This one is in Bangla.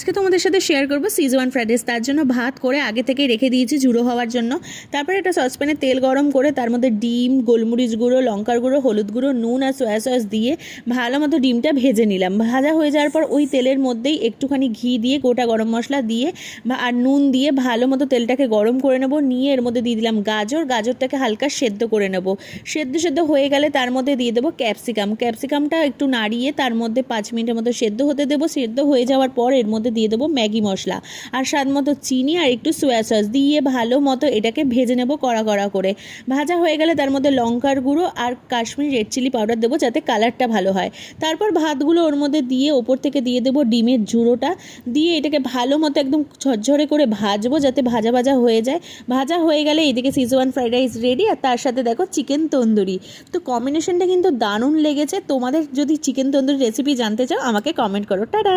আজকে তোমাদের সাথে শেয়ার করবো সিজওয়ান ফ্রাইড রাইস। তার জন্য ভাত করে আগে থেকেই রেখে দিয়েছি ঝুড়ো হওয়ার জন্য। তারপরে একটা সসপ্যানে তেল গরম করে তার মধ্যে ডিম, গোলমরিচ গুঁড়ো, লঙ্কার গুঁড়ো, হলুদ গুঁড়ো, নুন আর সয়া সস দিয়ে ভালো মতো ডিমটা ভেজে নিলাম। ভাজা হয়ে যাওয়ার পর ওই তেলের মধ্যেই একটুখানি ঘি দিয়ে, গোটা গরম মশলা দিয়ে আর নুন দিয়ে ভালো মতো তেলটাকে গরম করে নেব। নিয়ে এর মধ্যে দিয়ে দিলাম গাজরটাকে হালকা সেদ্ধ করে নেব। সেদ্ধ হয়ে গেলে তার মধ্যে দিয়ে দেবো ক্যাপসিকামটা একটু নাড়িয়ে তার মধ্যে 5 মিনিটের মতো সেদ্ধ হতে দেবো। সেদ্ধ হয়ে যাওয়ার পর এর মধ্যে দিয়ে দেবো ম্যাগি মশলা আর স্বাদ মতো চিনি আর একটু সয়া সস দিয়ে ভালো মতো এটাকে ভেজে নেব কড়া করে। ভাজা হয়ে গেলে তার মধ্যে লঙ্কার গুঁড়ো আর কাশ্মীরি রেড চিলি পাউডার দেবো যাতে কালারটা ভালো হয়। তারপর ভাতগুলো ওর মধ্যে দিয়ে ওপর থেকে দিয়ে দেবো ডিমের ঝুড়োটা দিয়ে এটাকে ভালো মতো একদম ঝরঝরে করে ভাজবো যাতে ভাজা হয়ে যায়। ভাজা হয়ে গেলে এদিকে সিজওয়ান ফ্রাইড রাইস রেডি। আর তার সাথে দেখো চিকেন তন্দুরি। তো কম্বিনেশনটা কিন্তু দারুণ লেগেছে। তোমাদের যদি চিকেন তন্দুরি রেসিপি জানতে চাও আমাকে কমেন্ট করো। টাটা।